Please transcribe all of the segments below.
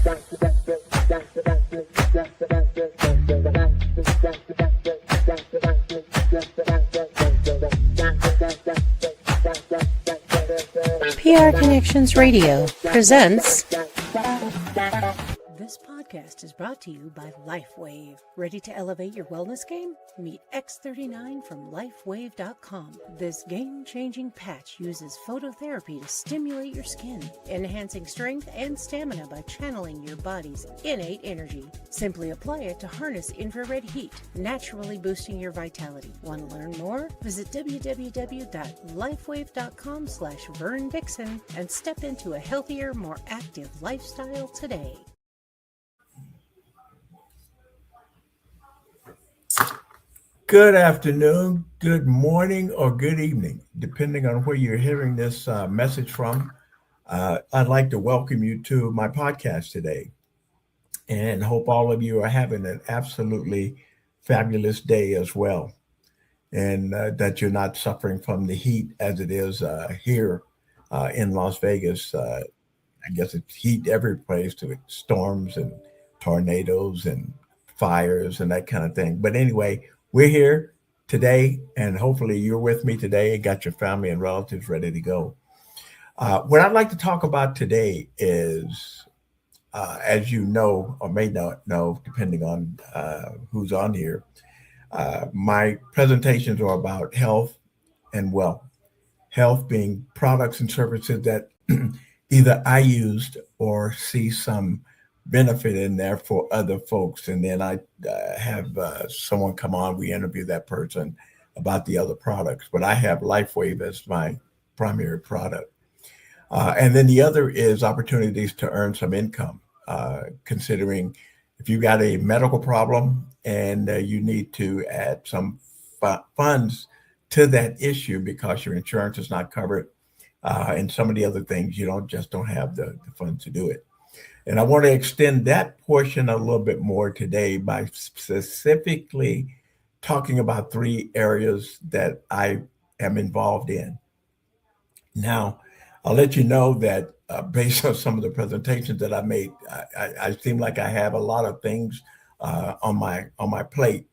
PR Connections Radio presents. This podcast is brought to you by LifeWave. Ready to elevate your wellness game? Meet X39 from LifeWave.com. This game-changing patch uses phototherapy to stimulate your skin, enhancing strength and stamina by channeling your body's innate energy. Simply apply it to harness infrared heat, naturally boosting your vitality. Want to learn more? Visit www.lifewave.com/Verner Dixon and step into a healthier, more active lifestyle today. Good afternoon, good morning, or good evening, depending on where you're hearing this message from. I'd like to welcome you to my podcast today and hope all of you are having an absolutely fabulous day as well, and that you're not suffering from the heat as it is here in Las Vegas. I guess it's heat every place, to storms and tornadoes and fires and that kind of thing. But anyway, we're here today, and hopefully you're with me today and got your family and relatives ready to go. What I'd like to talk about today is, as you know, or may not know, depending on who's on here, my presentations are about health and wealth. Health being products and services that either I used or see some benefit in there for other folks. And then I have someone come on, we interview that person about the other products. But I have LifeWave as my primary product. And then the other is opportunities to earn some income, considering if you got a medical problem and you need to add some funds to that issue because your insurance is not covered, and some of the other things, you don't have the funds to do it. And I want to extend that portion a little bit more today by specifically talking about three areas that I am involved in. Now, I'll let you know that based on some of the presentations that I made, I seem like I have a lot of things on my plate,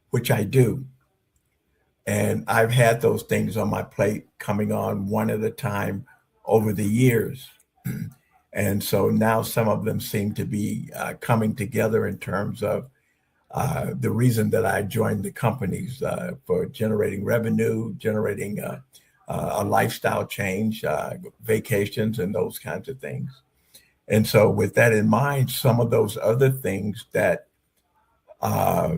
which I do. And I've had those things on my plate coming on one at a time over the years. And so now some of them seem to be coming together in terms of the reason that I joined the companies for generating revenue, generating a lifestyle change, vacations, and those kinds of things. And so with that in mind, some of those other things that I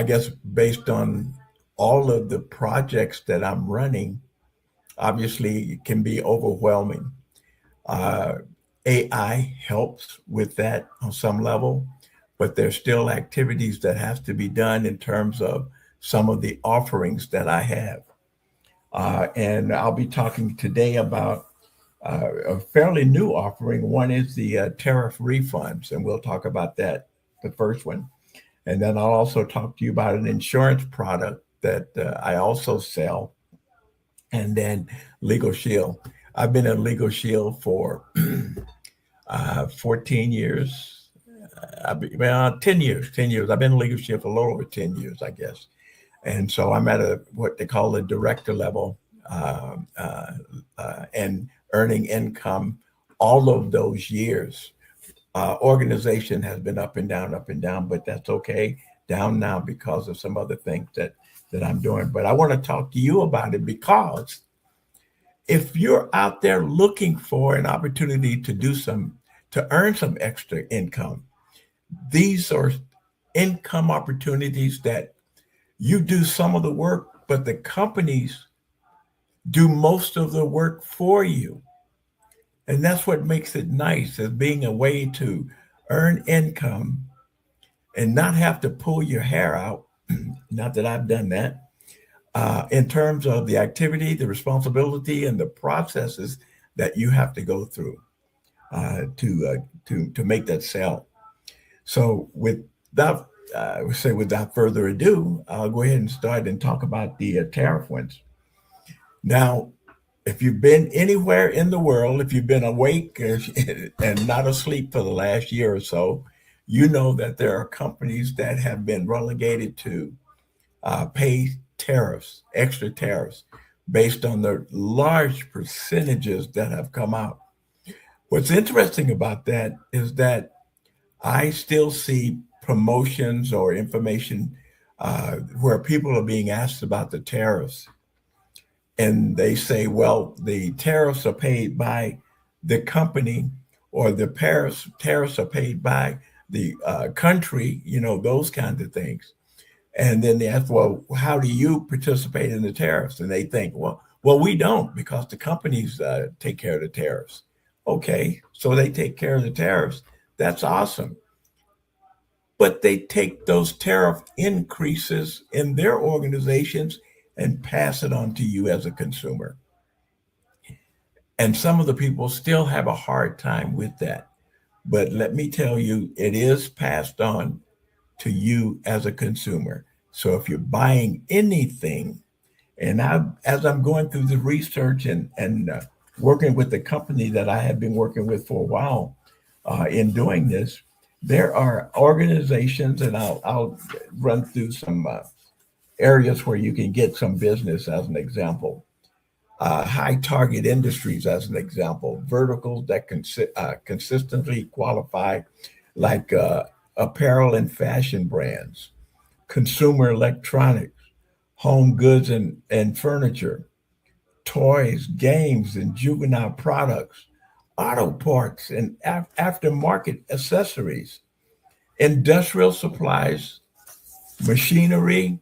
guess based on all of the projects that I'm running, obviously it can be overwhelming. AI helps with that on some level, but there's still activities that have to be done in terms of some of the offerings that I have. And I'll be talking today about a fairly new offering. One is the tariff refunds, and we'll talk about that, the first one. And then I'll also talk to you about an insurance product that I also sell, and then Legal Shield. I've been in Legal Shield for 14 years. 10 years. 10 years. I've been in Legal Shield for a little over 10 years, I guess. And so I'm at what they call a director level and earning income all of those years. Organization has been up and down, but that's okay. Down now because of some other things that I'm doing. But I want to talk to you about it because if you're out there looking for an opportunity to earn some extra income, these are income opportunities that you do some of the work, but the companies do most of the work for you. And that's what makes it nice, as being a way to earn income and not have to pull your hair out. Not that I've done that. In terms of the activity, the responsibility, and the processes that you have to go through to make that sale. So without further ado, I'll go ahead and start and talk about the tariff ones. Now, If you've been anywhere in the world, if you've been awake and not asleep for the last year or so, you know that there are companies that have been relegated to pay tariffs, extra tariffs, based on the large percentages that have come out. What's interesting about that is that I still see promotions or information where people are being asked about the tariffs, and they say, well, the tariffs are paid by the company, or the tariffs are paid by the country, those kinds of things. And then they ask, well, how do you participate in the tariffs? And they think, well, we don't, because the companies take care of the tariffs. Okay, so they take care of the tariffs. That's awesome. But they take those tariff increases in their organizations and pass it on to you as a consumer. And some of the people still have a hard time with that. But let me tell you, it is passed on to you as a consumer. So if you're buying anything, and as I'm going through the research and working with the company that I have been working with for a while in doing this, there are organizations, and I'll run through some areas where you can get some business as an example. High target industries as an example, verticals that consistently qualify, like apparel and fashion brands, consumer electronics, home goods and furniture, toys, games, and juvenile products, auto parts and aftermarket accessories, industrial supplies, machinery,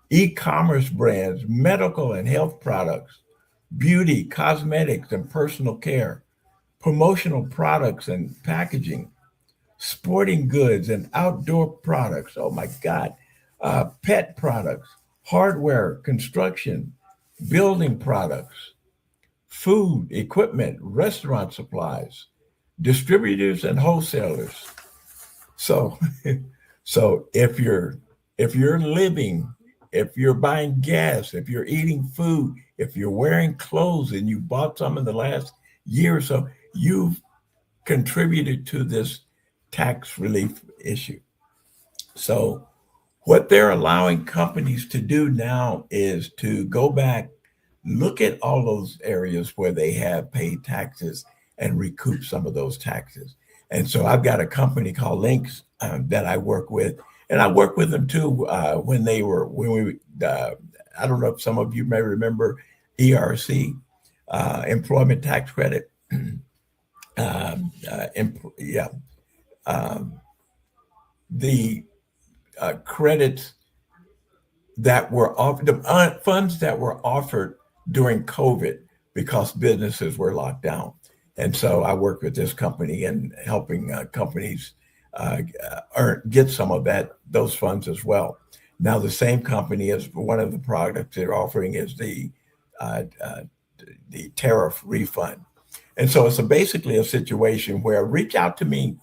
e-commerce brands, medical and health products, beauty, cosmetics, and personal care, promotional products and packaging, sporting goods and outdoor products. Oh my God. Pet products, hardware, construction, building products, food, equipment, restaurant supplies, distributors and wholesalers. So, so if you're living, if you're buying gas, if you're eating food, if you're wearing clothes and you bought some in the last year or so, you've contributed to this tax relief issue. So what they're allowing companies to do now is to go back, look at all those areas where they have paid taxes and recoup some of those taxes. And so I've got a company called Links that I work with, and I worked with them too when we. I don't know if some of you may remember ERC, Employment Tax Credit. Yeah, the credits that were offered, the funds that were offered during COVID because businesses were locked down. And so I worked with this company and helping companies get some of those funds as well. Now, the same company, as one of the products they're offering, is uh, uh, the tariff refund. And so it's basically a situation where reach out to me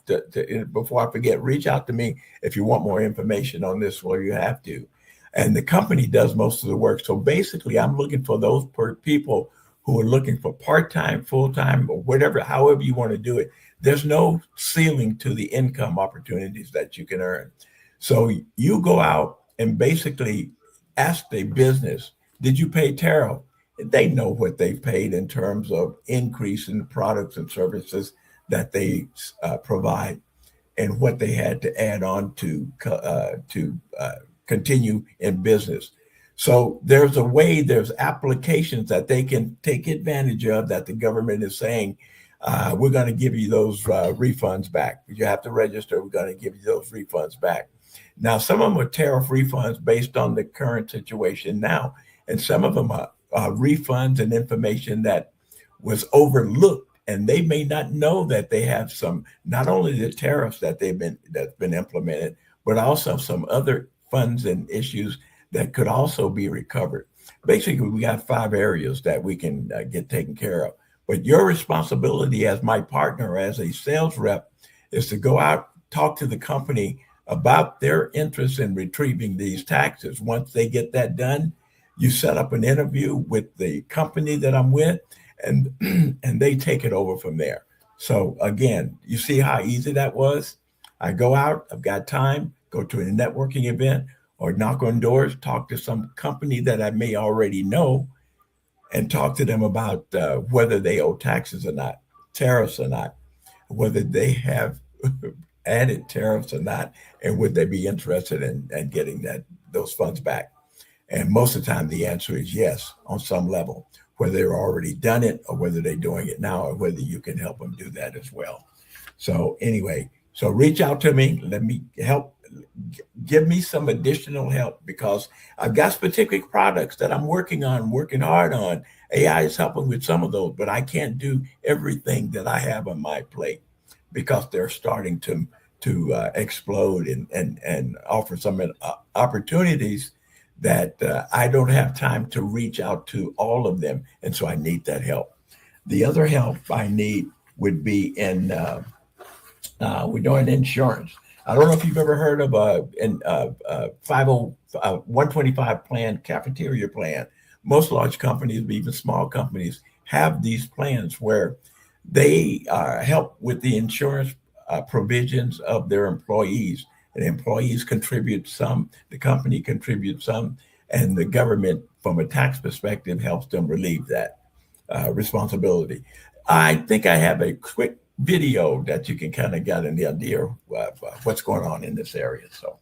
before I forget, reach out to me if you want more information on this, where you have to. And the company does most of the work. So basically, I'm looking for those people who are looking for part-time, full-time, or whatever, however you want to do it. There's no ceiling to the income opportunities that you can earn. So you go out and basically ask the business, did you pay tariff? They know what they've paid in terms of increase in the products and services that they provide, and what they had to add on to continue in business. So there's applications that they can take advantage of, that the government is saying, we're going to give you those refunds back. You have to register. We're going to give you those refunds back. Now, some of them are tariff refunds based on the current situation now, and some of them are refunds and information that was overlooked, and they may not know that they have some, not only the tariffs that's been implemented, but also some other funds and issues that could also be recovered. Basically, we got 5 areas that we can get taken care of. But your responsibility as my partner, as a sales rep, is to go out, talk to the company about their interest in retrieving these taxes. Once they get that done, You set up an interview with the company that I'm with, and and they take it over from there. So again, you see how easy that was? I go out, I've got time, go to a networking event or knock on doors, talk to some company that I may already know, and talk to them about whether they owe taxes or not, tariffs or not, whether they have added tariffs or not, and would they be interested in getting those funds back. And most of the time, the answer is yes, on some level, whether they're already done it or whether they're doing it now, or whether you can help them do that as well. So anyway, so reach out to me. Let me help. Give me some additional help, because I've got specific products that I'm working on, working hard on. AI is helping with some of those, but I can't do everything that I have on my plate, because they're starting to explode and offer some opportunities that I don't have time to reach out to all of them, and so I need that help. The other help I need would be in we're doing insurance. I don't know if you've ever heard of a 125 plan, cafeteria plan. Most large companies, even small companies, have these plans where they help with the insurance provisions of their employees. And employees contribute some, the company contributes some, and the government, from a tax perspective, helps them relieve that responsibility. I think I have a quick video that you can kind of get an idea of what's going on in this area. So.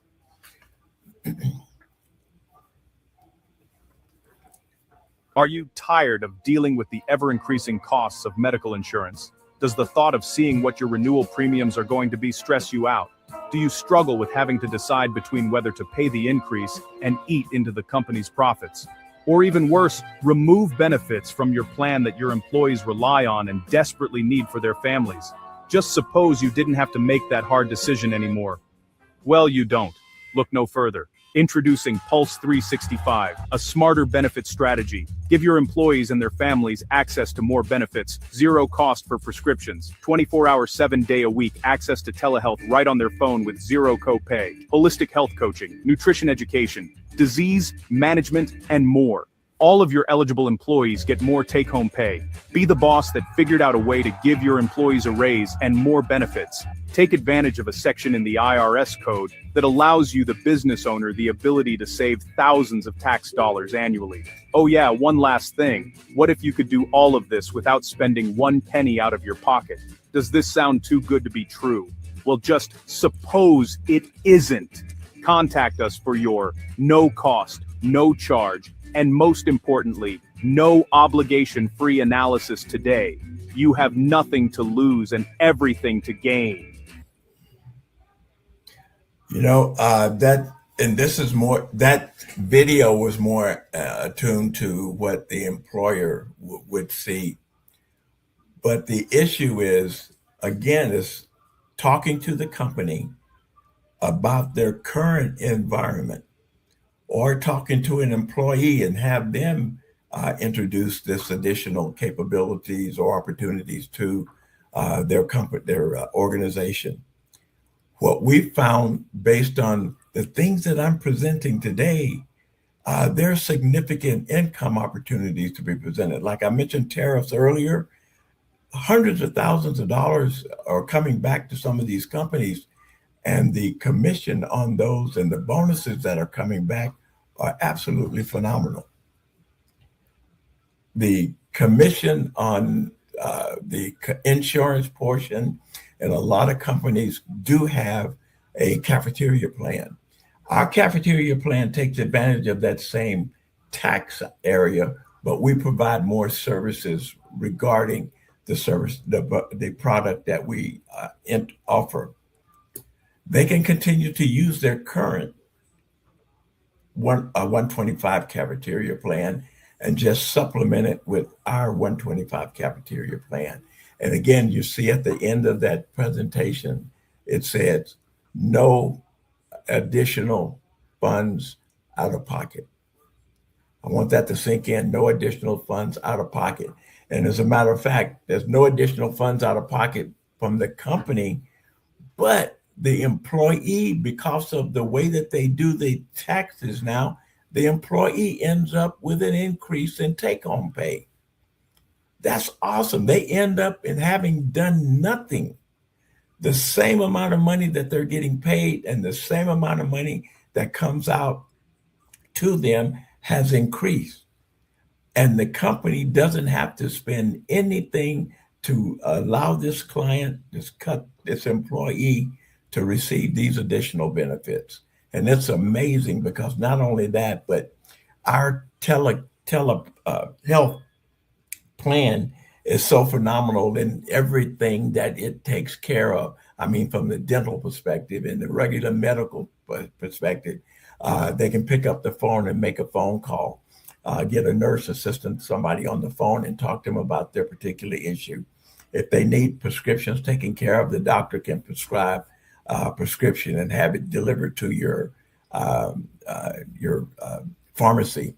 Are you tired of dealing with the ever-increasing costs of medical insurance? Does the thought of seeing what your renewal premiums are going to be stress you out? Do you struggle with having to decide between whether to pay the increase and eat into the company's profits? Or even worse, remove benefits from your plan that your employees rely on and desperately need for their families? Just suppose you didn't have to make that hard decision anymore. Well, you don't. Look no further. Introducing Pulse 365, a smarter benefit strategy. Give your employees and their families access to more benefits, zero cost for prescriptions, 24-hour, 7-day-a-week access to telehealth right on their phone with zero copay, holistic health coaching, nutrition education, disease management, and more. All of your eligible employees get more take-home pay. Be the boss that figured out a way to give your employees a raise and more benefits. Take advantage of a section in the IRS code that allows you, the business owner, the ability to save thousands of tax dollars annually. Oh yeah, one last thing. What if you could do all of this without spending one penny out of your pocket? Does this sound too good to be true? Well, just suppose it isn't. Contact us for your no cost, no charge, and most importantly, no obligation-free analysis today. You have nothing to lose and everything to gain. You know, and this is more, that video was more attuned to what the employer would see. But the issue is, again, is talking to the company about their current environment, or talking to an employee and have them introduce this additional capabilities or opportunities to their company, their organization. What we found, based on the things that I'm presenting today, there are significant income opportunities to be presented. Like I mentioned tariffs earlier, hundreds of thousands of dollars are coming back to some of these companies, and the commission on those and the bonuses that are coming back are absolutely phenomenal. The commission on the insurance portion, and a lot of companies do have a cafeteria plan. Our cafeteria plan takes advantage of that same tax area, but we provide more services regarding the service, the product that we offer. They can continue to use their current 125 cafeteria plan and just supplement it with our 125 cafeteria plan. And again, you see at the end of that presentation, it says no additional funds out of pocket. I want that to sink in, no additional funds out of pocket. And as a matter of fact, there's no additional funds out of pocket from the company, but the employee, because of the way that they do the taxes now, the employee ends up with an increase in take-home pay. That's awesome. They end up in having done nothing. The same amount of money that they're getting paid and the same amount of money that comes out to them has increased. And the company doesn't have to spend anything to allow this client, this employee to receive these additional benefits. And it's amazing because not only that, but our health plan is so phenomenal in everything that it takes care of. I mean, from the dental perspective and the regular medical perspective, they can pick up the phone and make a phone call, get a nurse assistant, somebody on the phone, and talk to them about their particular issue. If they need prescriptions taken care of, the doctor can prescribe a prescription and have it delivered to your pharmacy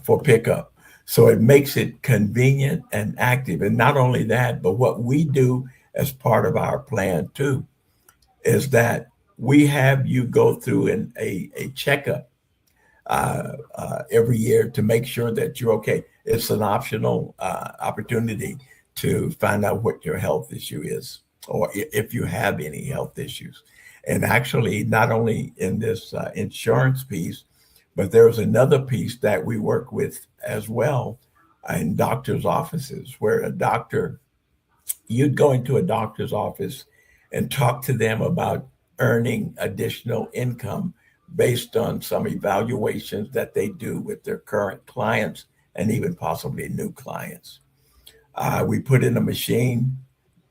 for pickup. So it makes it convenient and active. And not only that, but what we do as part of our plan too is that we have you go through a checkup every year to make sure that you're okay. It's an optional opportunity to find out what your health issue is, or if you have any health issues. And actually, not only in this insurance piece, but there's another piece that we work with as well in doctors' offices, where you'd go into a doctor's office and talk to them about earning additional income based on some evaluations that they do with their current clients and even possibly new clients. We put in a machine,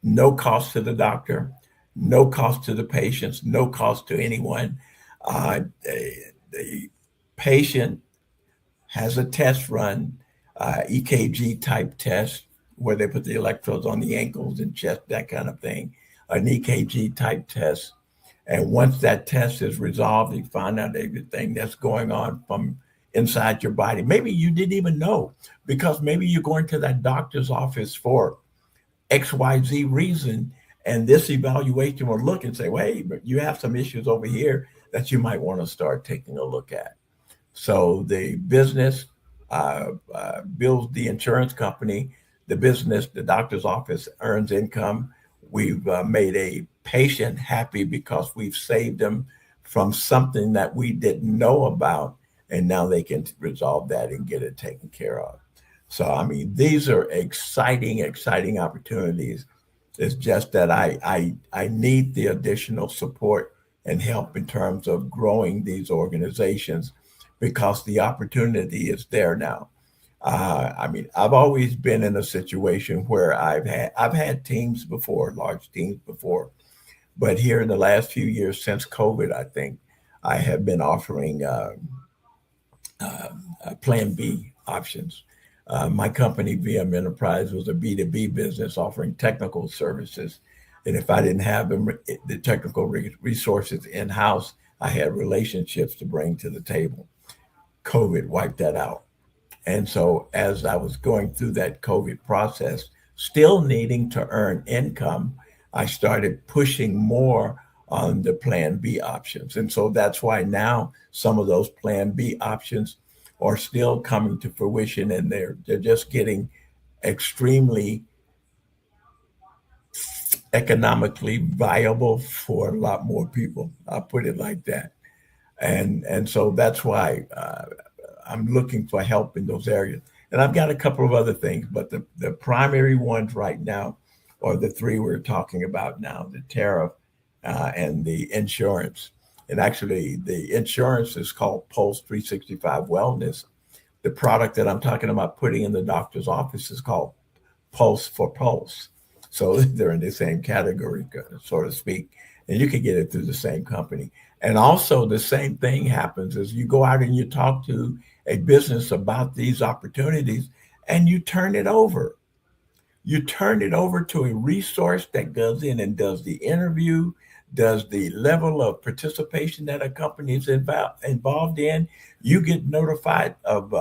no cost to the doctor, no cost to the patients, no cost to anyone. The patient has a test run, EKG type test, where they put the electrodes on the ankles and chest, that kind of thing, an EKG type test. And once that test is resolved, you find out everything that's going on from inside your body. Maybe you didn't even know, because maybe you're going to that doctor's office for XYZ reason, and this evaluation will look and say, well, hey, but you have some issues over here that you might want to start taking a look at. So the business bills the insurance company, the doctor's office earns income. We've made a patient happy because we've saved them from something that we didn't know about, and now they can resolve that and get it taken care of. So, I mean, these are exciting opportunities. It's just that I need the additional support and help in terms of growing these organizations, because the opportunity is there now. I mean, I've always been in a situation where I've had teams before, large teams before, but here in the last few years since COVID, I think I have been offering Plan B options. My company, VM Enterprise, was a B2B business offering technical services. And if I didn't have the technical resources in-house, I had relationships to bring to the table. COVID wiped that out. And so as I was going through that COVID process, still needing to earn income, I started pushing more on the Plan B options. And so that's why now some of those Plan B options are still coming to fruition, and they're just getting extremely economically viable for a lot more people. I'll put it like that. And so that's why I'm looking for help in those areas. And I've got a couple of other things, but the primary ones right now are the three we're talking about now: the tariff and the insurance. And actually, the insurance is called Pulse 365 Wellness. The product that I'm talking about putting in the doctor's office is called Pulse for Pulse. So they're in the same category, so to speak, and you can get it through the same company. And also the same thing happens as you go out and you talk to a business about these opportunities, and you turn it over. You turn it over to a resource that goes in and does the interview, does the level of participation that a company is involved in. You get notified of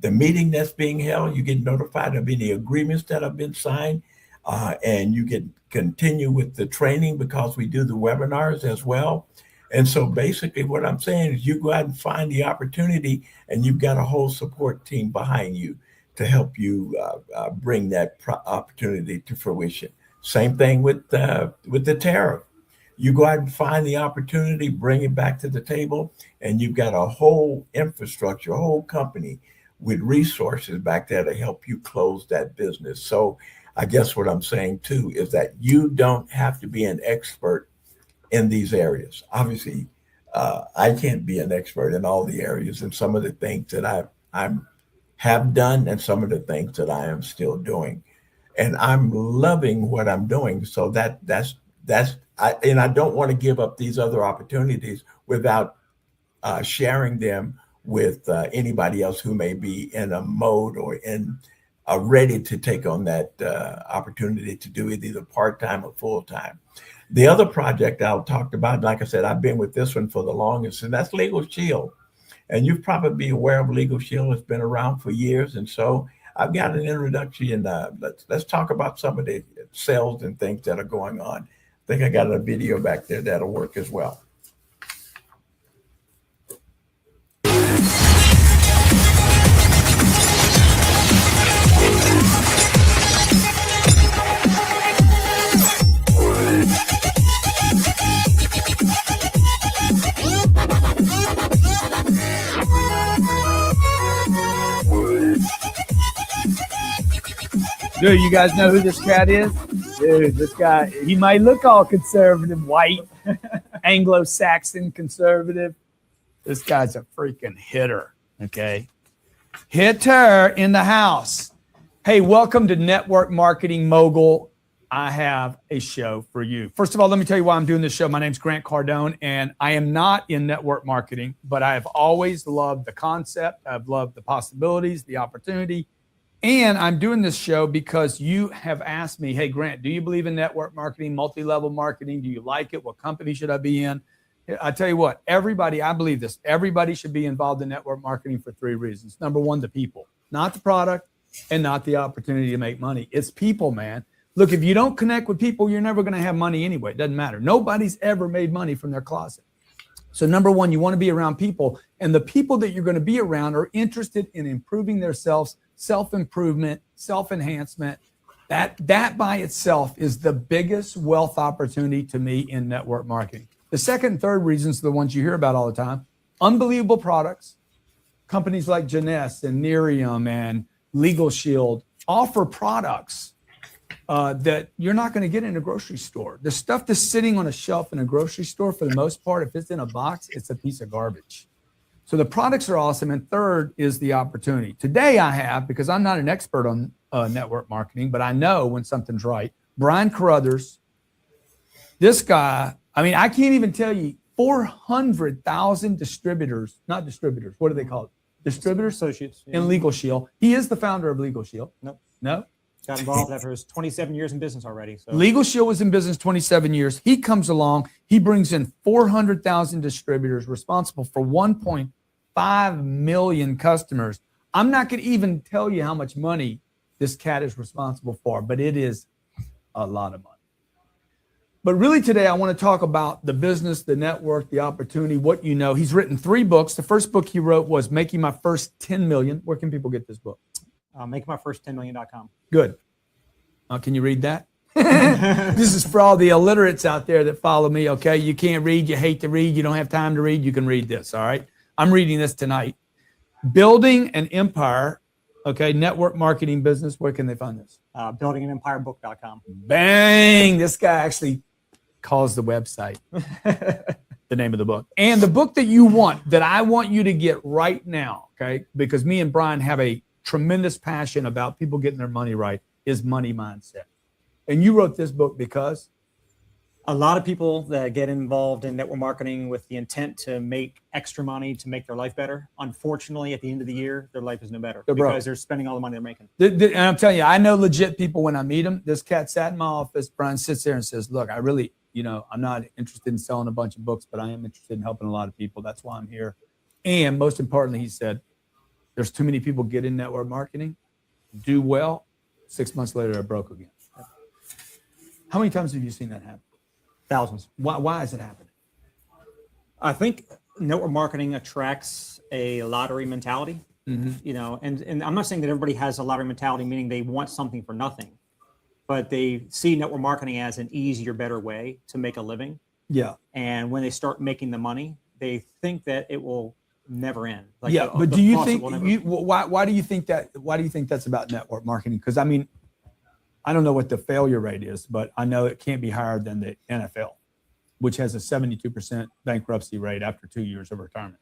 the meeting that's being held. You get notified of any agreements that have been signed, and you can continue with the training because we do the webinars as well. And so basically what I'm saying is you go out and find the opportunity, and you've got a whole support team behind you to help you bring that opportunity to fruition. Same thing with the tariff. You go out and find the opportunity, bring it back to the table, and you've got a whole infrastructure, a whole company with resources back there to help you close that business. So I guess what I'm saying too is that you don't have to be an expert in these areas. Obviously, I can't be an expert in all the areas, and some of the things that I have done, and some of the things that I am still doing, and I'm loving what I'm doing. So and I don't want to give up these other opportunities without sharing them with anybody else who may be in a mode or in ready to take on that opportunity to do it either part-time or full-time. The other project I'll talk about, like I said, I've been with this one for the longest, and that's Legal Shield. And you've probably be aware of Legal Shield. It's been around for years. And so I've got an introduction. Let's talk about some of the sales and things that are going on. I think I got a video back there that'll work as well. Dude, you guys know who this cat is? Dude, this guy, he might look all conservative, white, Anglo-Saxon conservative. This guy's a freaking hitter, okay? Hitter in the house. Hey, welcome to Network Marketing Mogul. I have a show for you. First of all, let me tell you why I'm doing this show. My name's Grant Cardone, and I am not in network marketing, but I have always loved the concept. I've loved the possibilities, the opportunity. And I'm doing this show because you have asked me, hey, Grant, do you believe in network marketing, multi-level marketing? Do you like it? What company should I be in? I tell you what, I believe this. Everybody should be involved in network marketing for 3 reasons. Number one, the people, not the product and not the opportunity to make money. It's people, man. Look, if you don't connect with people, you're never going to have money anyway. It doesn't matter. Nobody's ever made money from their closet. So number one, you want to be around people, and the people that you're going to be around are interested in improving themselves, self-improvement, self-enhancement. That by itself is the biggest wealth opportunity to me in network marketing. The second and third reasons are the ones you hear about all the time. Unbelievable products. Companies like Janess and Nerium and Legal Shield offer products that you're not going to get in a grocery store. The stuff that's sitting on a shelf in a grocery store, for the most part, if it's in a box, it's a piece of garbage. So the products are awesome. And third is the opportunity. Today I have, because I'm not an expert on network marketing, but I know when something's right, Brian Carruthers, this guy, I mean, I can't even tell you, 400,000 distributors, not distributors, what do they call it? Distributors? Associates. In Legal Shield. He is the founder of Legal Shield. No? Got involved after his 27 years in business already. So. Legal Shield was in business 27 years. He comes along. He brings in 400,000 distributors responsible for 1.5 million customers. I'm not going to even tell you how much money this cat is responsible for, but it is a lot of money. But really today, I want to talk about the business, the network, the opportunity, what you know. He's written 3 books. The first book he wrote was Making My First 10 Million. Where can people get this book? MakingMyFirst10million.com. Good. Can you read that? This is for all the illiterates out there that follow me, okay? You can't read, you hate to read, you don't have time to read, you can read this, all right? I'm reading this tonight. Building an Empire, okay, network marketing business. Where can they find this? BuildingAnEmpireBook.com. Bang! This guy actually calls the website the name of the book. And the book that you want, that I want you to get right now, okay, because me and Brian have a tremendous passion about people getting their money right, is Money Mindset. And you wrote this book because? A lot of people that get involved in network marketing with the intent to make extra money to make their life better, unfortunately, at the end of the year, their life is no better because they're spending all the money they're making. And I'm telling you, I know legit people when I meet them. This cat sat in my office. Brian sits there and says, look, I really, I'm not interested in selling a bunch of books, but I am interested in helping a lot of people. That's why I'm here. And most importantly, he said, there's too many people get in network marketing, do well, 6 months later, they're broke again. How many times have you seen that happen? Thousands. Why is it happening? I think network marketing attracts a lottery mentality. Mm-hmm. You know, and I'm not saying that everybody has a lottery mentality, meaning they want something for nothing, but they see network marketing as an easier, better way to make a living. Yeah. And when they start making the money, they think that it will never end. Like yeah, but the do you faucet think will never- why do you think that? Why do you think that's about network marketing? Because I mean, I don't know what the failure rate is, but I know it can't be higher than the NFL, which has a 72% bankruptcy rate after 2 years of retirement.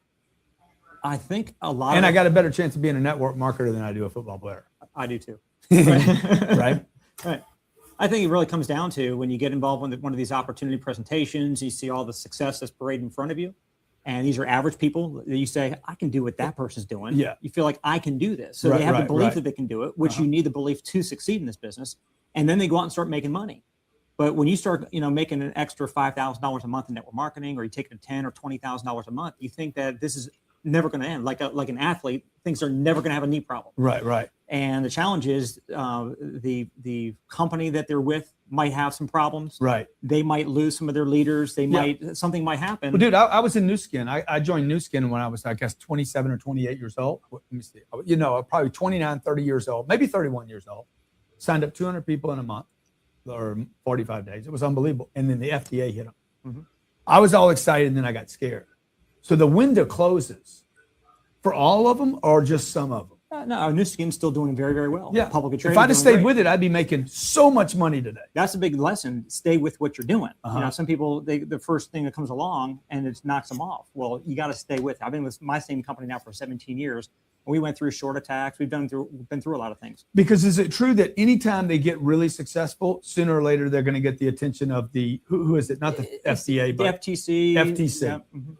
I think a lot. And I got a better chance of being a network marketer than I do a football player. I do too. Right? Right. I think it really comes down to when you get involved in one of these opportunity presentations, you see all the success that's paraded in front of you. And these are average people that you say, I can do what that person's doing. Yeah. You feel like I can do this. So they have the belief that they can do it, which you need the belief to succeed in this business. And then they go out and start making money. But when you start, making an extra $5,000 a month in network marketing, or you take it to $10,000 or $20,000 a month, you think that this is never going to end. Like an athlete thinks they're never going to have a knee problem. Right. And the challenge is the company that they're with might have some problems. Right. They might lose some of their leaders. Something might happen. Well, dude, I was in New Skin. I joined New Skin when I was, I guess, 27 or 28 years old. Let me see. Probably 29, 30 years old, maybe 31 years old. Signed up 200 people in a month or 45 days. It was unbelievable. And then the FDA hit them. Mm-hmm. I was all excited, and then I got scared. So the window closes for all of them, or just some of them? No, our New Skin's still doing very, very well. Yeah. Publicly traded. If I'd have stayed with it, I'd be making so much money today. That's a big lesson. Stay with what you're doing. Some people, the first thing that comes along and it knocks them off. Well, you got to stay with it. I've been with my same company now for 17 years. We went through short attacks. We've been through a lot of things. Because is it true that anytime they get really successful, sooner or later they're going to get the attention of the who is it? Not the FDA, but the FTC. Yeah,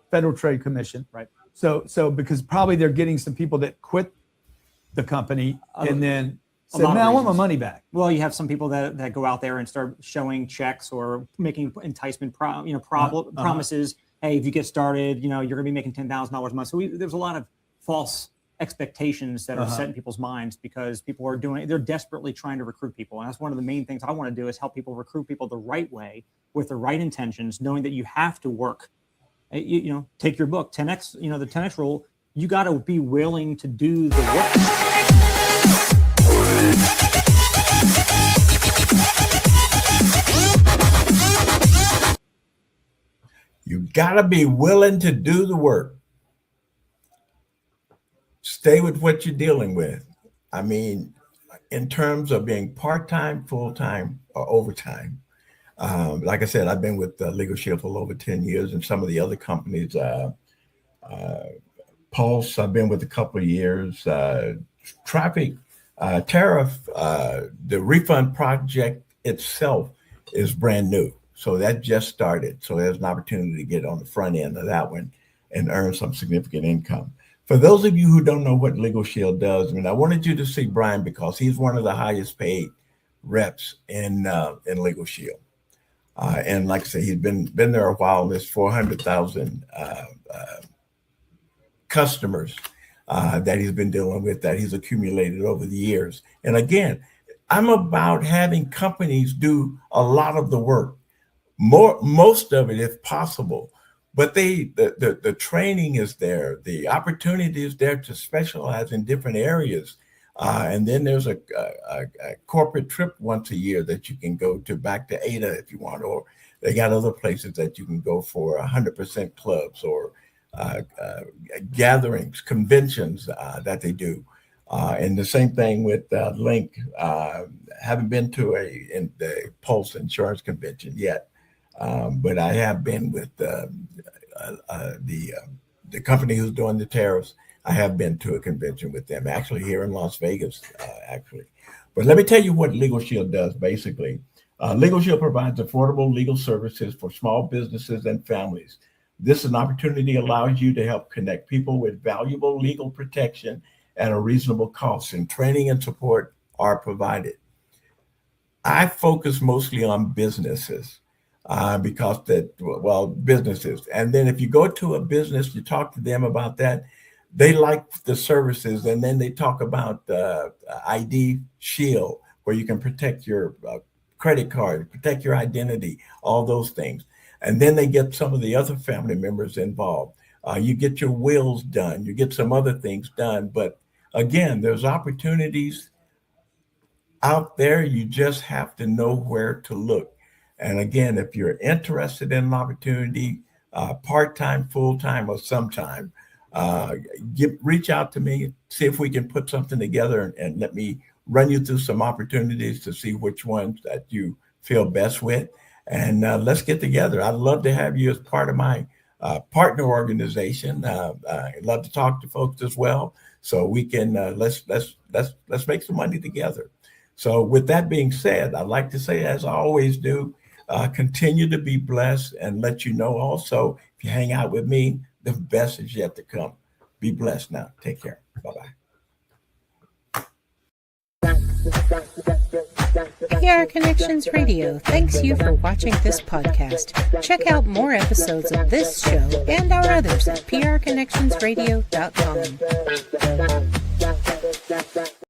Federal Trade Commission. Right. So because probably they're getting some people that quit the company and then said, "Man, I want my money back." Well, you have some people that go out there and start showing checks or making enticement promises. Hey, if you get started, you're going to be making $10,000 a month. So there's a lot of false expectations that are set in people's minds because people are they're desperately trying to recruit people. And that's one of the main things I want to do is help people recruit people the right way with the right intentions, knowing that you have to work. Take your book, 10X, the 10X rule, you got to be willing to do the work. You got to be willing to do the work. Stay with what you're dealing with. I mean, in terms of being part-time, full-time, or overtime. Like I said, I've been with Legal Shield for over 10 years, and some of the other companies, Pulse, I've been with a couple of years. Traffic, Tariff, the refund project itself is brand new. So that just started. So there's an opportunity to get on the front end of that one and earn some significant income. For those of you who don't know what Legal Shield does, I wanted you to see Brian because he's one of the highest paid reps in Legal Shield. And like I say, he's been there a while. There's 400,000 customers that he's been dealing with, that he's accumulated over the years. And again, I'm about having companies do a lot of the work, most of it if possible. But the training is there, the opportunity is there to specialize in different areas. And then there's a corporate trip once a year that you can go to back to Ada if you want, or they got other places that you can go for 100% clubs or gatherings, conventions that they do. And the same thing with Link. Haven't been to the Pulse Insurance Convention yet, but I have been with the company who's doing the tariffs. I have been to a convention with them, actually here in Las Vegas, actually. But let me tell you what Legal Shield does, basically. Legal Shield provides affordable legal services for small businesses and families. This is an opportunity that allows you to help connect people with valuable legal protection at a reasonable cost, and training and support are provided. I focus mostly on businesses because businesses. And then if you go to a business, you talk to them about that, they like the services, and then they talk about ID Shield, where you can protect your credit card, protect your identity, all those things. And then they get some of the other family members involved. You get your wills done, you get some other things done. But again, there's opportunities out there. You just have to know where to look. And again, if you're interested in an opportunity, part-time, full-time, or sometime, reach out to me, see if we can put something together, and let me run you through some opportunities to see which ones that you feel best with. And let's get together. I'd love to have you as part of my partner organization. I'd love to talk to folks as well, so we can let's make some money together. So with that being said, I'd like to say, as I always do, continue to be blessed, and let you know also, if you hang out with me, the best is yet to come. Be blessed now. Take care. Bye-bye. PR Connections Radio thanks you for watching this podcast. Check out more episodes of this show and our others at prconnectionsradio.com.